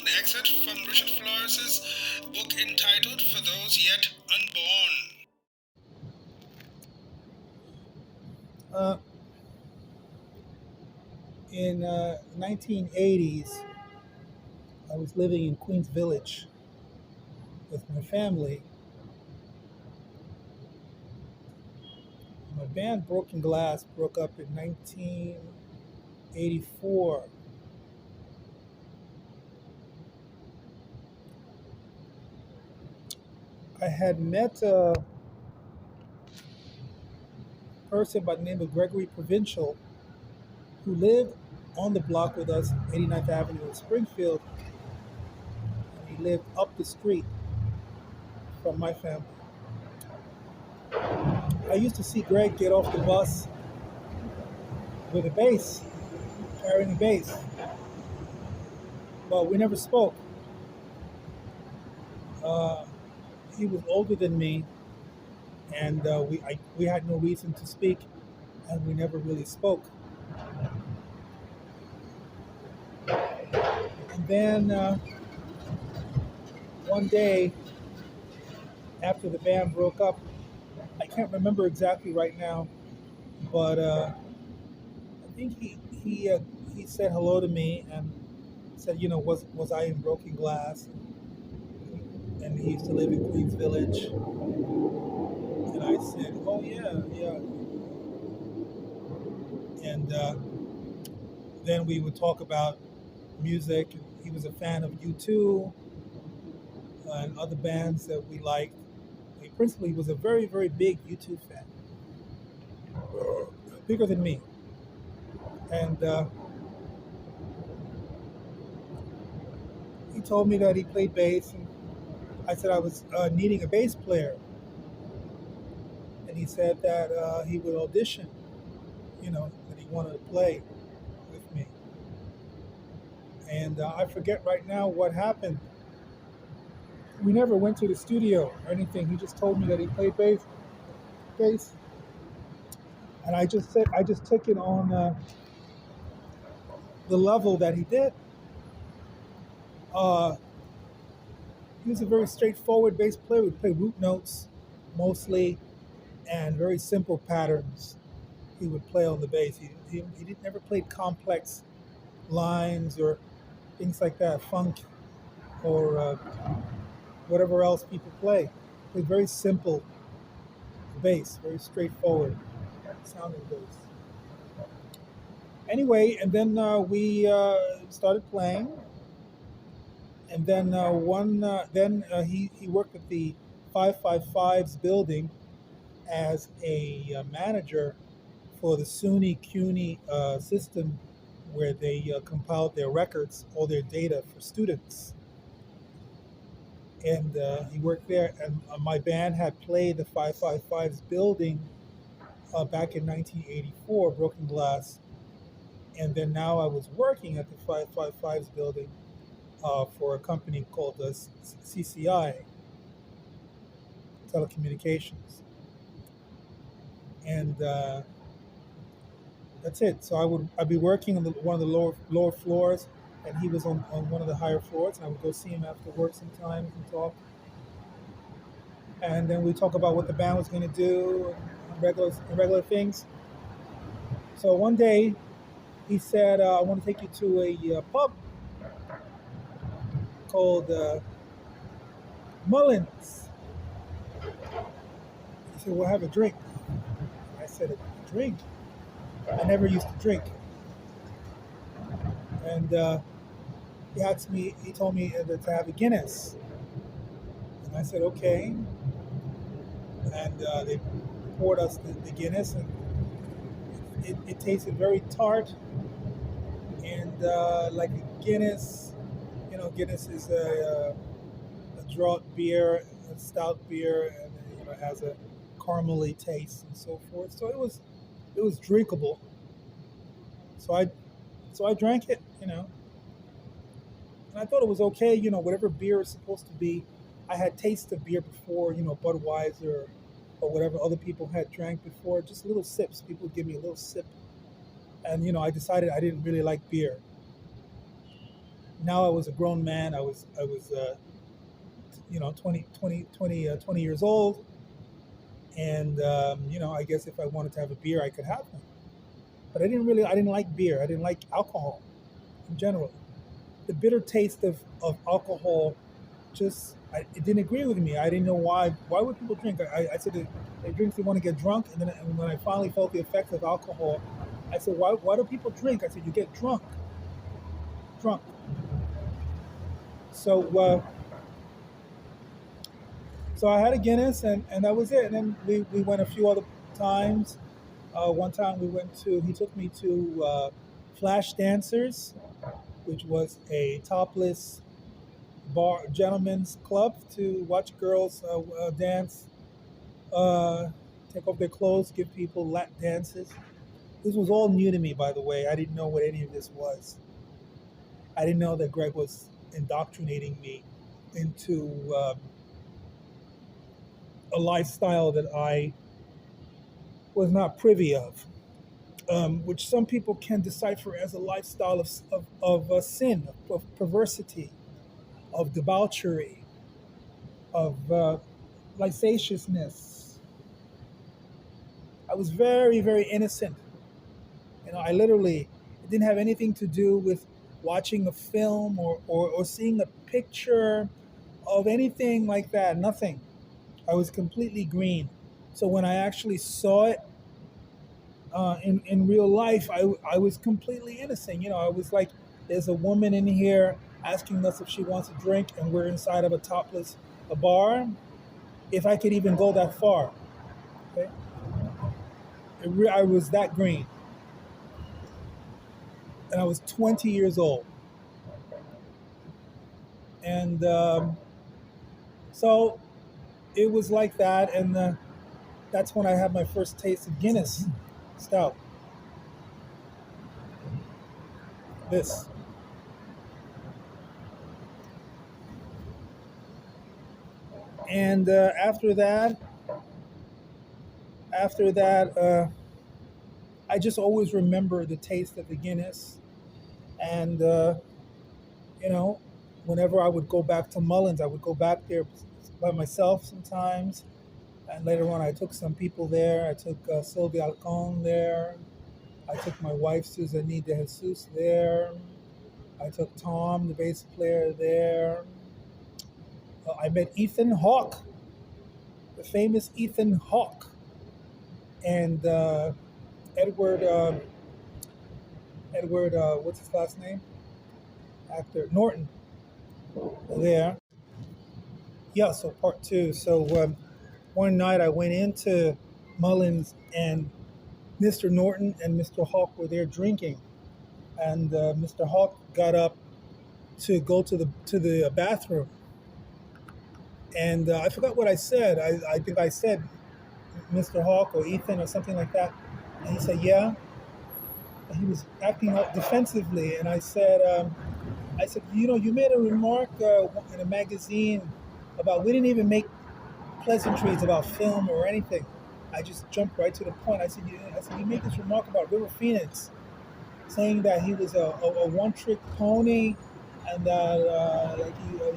an excerpt from Richard Flores' book entitled For Those Yet Unborn. Uh, in 1980s, I was living in Queens Village with my family. My band Broken Glass broke up in 1984. I had met a person by the name of Gregory Provincial who lived on the block with us, 89th Avenue in Springfield, and he lived up the street from my family. I used to see Greg get off the bus with a bass, carrying a bass, but we never spoke. Uh, he was older than me, and we had no reason to speak, and we never really spoke. And then one day after the band broke up, I can't remember exactly right now, but I think he said hello to me and said, was I in Broken Glass? And he used to live in Queens Village. And I said, oh yeah, yeah. And then we would talk about music. He was a fan of U2 and other bands that we liked. He principally was a very, very big U2 fan, bigger than me. And he told me that he played bass, and I said I was needing a bass player. And he said that he would audition, that he wanted to play with me. And I forget right now what happened. We never went to the studio or anything. He just told me that he played bass, and I just took it on the level that he did. Uh, he was a very straightforward bass player. Would play root notes mostly, and very simple patterns. He would play on the bass. He didn't never played complex lines or things like that, funk or whatever else people play. Played very simple bass, very straightforward sounding bass. Anyway, and then we started playing, and then he worked at the 555's building as a manager for the SUNY CUNY system, where they compiled their records, all their data for students. And he worked there, and my band had played the 555's building back in 1984, Broken Glass. And then now I was working at the 555's building for a company called CCI, Telecommunications. And that's it. So I'd be working on one of the lower floors, and he was on one of the higher floors, and I would go see him after work sometimes and talk. And then we talk about what the band was going to do, and regular things. So one day he said, I want to take you to a pub called Mullins. He said, we'll have a drink. I said, a drink? I never used to drink. And he told me to have a Guinness. And I said, okay. And they poured us the Guinness, and it tasted very tart and like a Guinness. Guinness is a draught beer, a stout beer, and it has a caramely taste and so forth. So it was drinkable. So I drank it, and I thought it was okay. Whatever beer is supposed to be. I had tasted beer before, Budweiser or whatever other people had drank before, just little sips. People would give me a little sip, and I decided I didn't really like beer. Now I was a grown man. I was 20 years old, and I guess if I wanted to have a beer, I could have one. But I didn't like beer. I didn't like alcohol in general. The bitter taste of alcohol it didn't agree with me. I didn't know why. Why would people drink? I said they drink they want to get drunk, and when I finally felt the effects of alcohol, I said, why do people drink? I said, you get drunk. So so I had a Guinness, and that was it. And then we went a few other times. One time he took me to Flash Dancers, which was a topless bar gentlemen's club to watch girls dance, uh, take off their clothes, give people lap dances. This was all new to me, by the way. I didn't know what any of this was. I didn't know that Greg was indoctrinating me into a lifestyle that I was not privy of, which some people can decipher as a lifestyle of sin, of perversity, of debauchery, of licentiousness. I was very, very innocent. I literally, it didn't have anything to do with watching a film or seeing a picture of anything like that. Nothing. I was completely green. So when I actually saw it in real life, I was completely innocent. I was like, there's a woman in here asking us if she wants a drink, and we're inside of a bar. If I could even go that far, okay? I was that green, and I was 20 years old, and so it was like that, and that's when I had my first taste of Guinness Stout. This. And after that, I just always remember the taste of the Guinness, and whenever I would go back to Mullins, I would go back there by myself sometimes, and later on, I took some people there. I took Sylvia Alcon there. I took my wife Suzanne de Jesus there. I took Tom, the bass player, there. I met Ethan Hawke, the famous Ethan Hawke, and Edward, what's his last name? Actor Norton, there. Yeah, so part two. So one night I went into Mullins, and Mr. Norton and Mr. Hawke were there drinking, and Mr. Hawke got up to go to the bathroom, and I forgot what I said. I think I said Mr. Hawke or Ethan or something like that, and he said yeah. And he was acting up defensively, and I said, you made a remark in a magazine about we didn't even make pleasantries about film or anything. I just jumped right to the point. I said, you made this remark about River Phoenix, saying that he was a one-trick pony, and that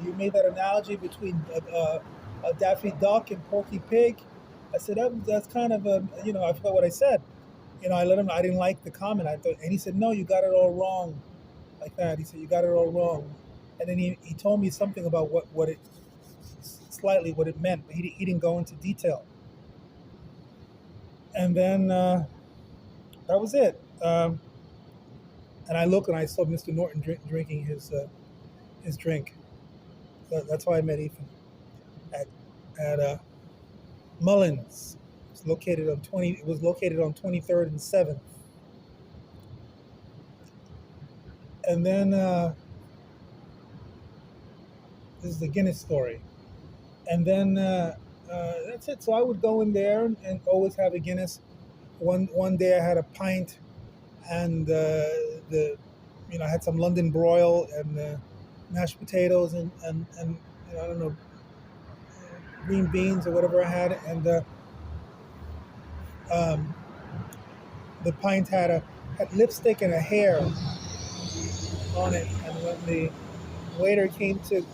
you made that analogy between Daffy Duck and Porky Pig. I said that's kind of I forgot what I said. I let him. I didn't like the comment. And he said, no, you got it all wrong, like that. He said you got it all wrong, and then he told me something about what it meant, but he didn't go into detail. And then that was it. And I looked and I saw Mr. Norton drinking his drink. That's how I met Ethan at Mullins. It was located on 23rd and 7th. And then this is the Guinness story. And then that's it. So I would go in there and always have a Guinness. One day I had a pint, and I had some London broil and mashed potatoes and I don't know, green beans or whatever I had, and the pint had lipstick and a hair on it, and when waiter came to,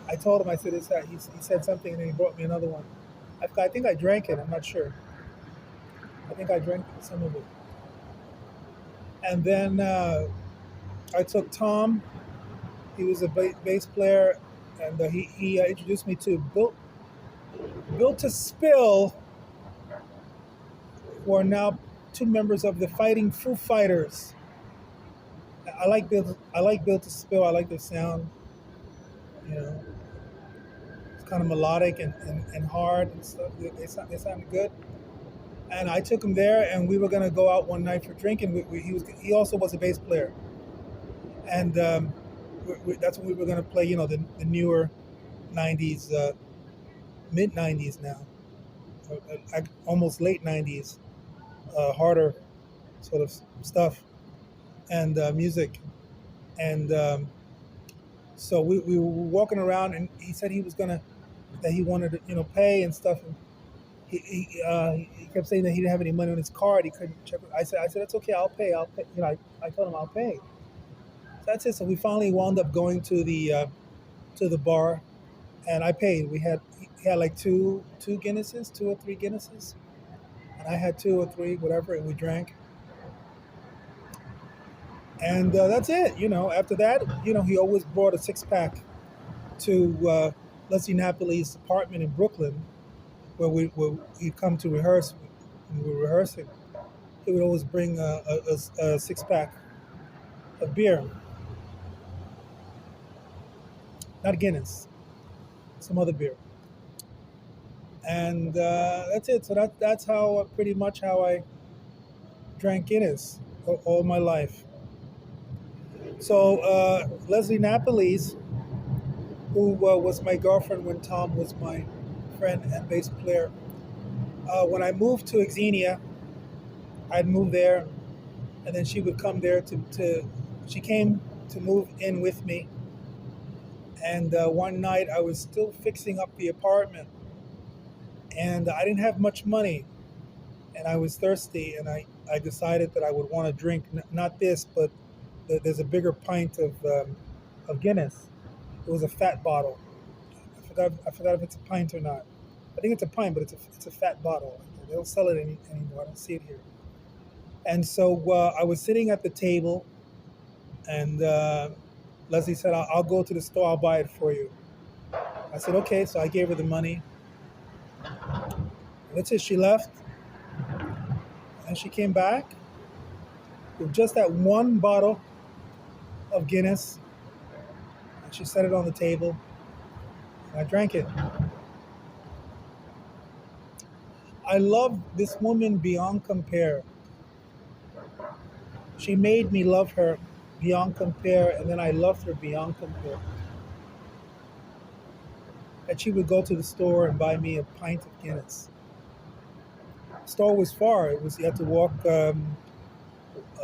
I told him, I said, it's that. He said something and then he brought me another one. I think I drank it. I'm not sure. I think I drank some of it. And then I took Tom. He was a bass player, and he introduced me to Built to Spill, who are now two members of the Fighting Foo Fighters. I like Built to Spill. I like their sound. You know, it's kind of melodic and hard and stuff. They sounded good. And I took him there, and we were gonna go out one night for drinking. He also was a bass player, and that's when we were gonna play. You know, the newer '90s, mid '90s now, almost late '90s, harder sort of stuff and music. And so we were walking around, and he said that he wanted to, pay and stuff. And he kept saying that he didn't have any money on his card. He couldn't check. I said that's okay. I'll pay. I'll pay. I told him I'll pay. So that's it. So we finally wound up going to the bar, and I paid. He had like two Guinnesses, 2 or 3 Guinnesses, and I had 2 or 3, whatever, and we drank. And that's it. After that, he always brought a 6-pack to Leslie Napoli's apartment in Brooklyn, where he'd come to rehearse. When we were rehearsing, he would always bring a 6-pack of beer, not Guinness, some other beer. And that's it. So that's how pretty much how I drank Guinness all my life. So Leslie Napoli's, who was my girlfriend when Tom was my friend and bass player. When I moved to Xenia, I'd move there, and then she would come there she came to move in with me. And one night I was still fixing up the apartment, and I didn't have much money, and I was thirsty, and I decided that I would want to drink, not this, but there's a bigger pint of Guinness. It was a fat bottle. I forgot if it's a pint or not. I think it's a pint, but it's a fat bottle. They don't sell it anymore. I don't see it here. And so I was sitting at the table, and Leslie said, I'll go to the store. I'll buy it for you. I said, okay. So I gave her the money. And that's it. She left. And she came back with just that one bottle of Guinness. And she set it on the table. And I drank it. I love this woman beyond compare. She made me love her beyond compare, and then I loved her beyond compare. And she would go to the store and buy me a pint of Guinness. The store was far. You had to walk a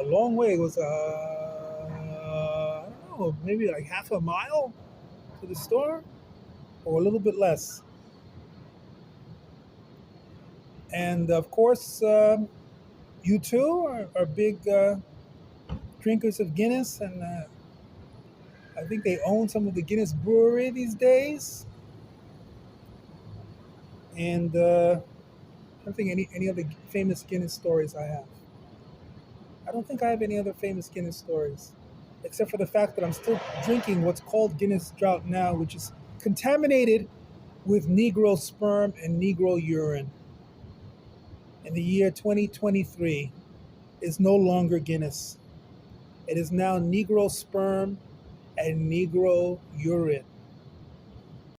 long way. It was I don't know, maybe like half a mile to the store, or a little bit less. And of course, you too are big drinkers of Guinness, and I think they own some of the Guinness brewery these days. And I don't think any other famous Guinness stories I have. I don't think I have any other famous Guinness stories, except for the fact that I'm still drinking what's called Guinness Drought now, which is contaminated with Negro sperm and Negro urine. In the year 2023, is no longer Guinness. It is now Negro sperm and Negro urine.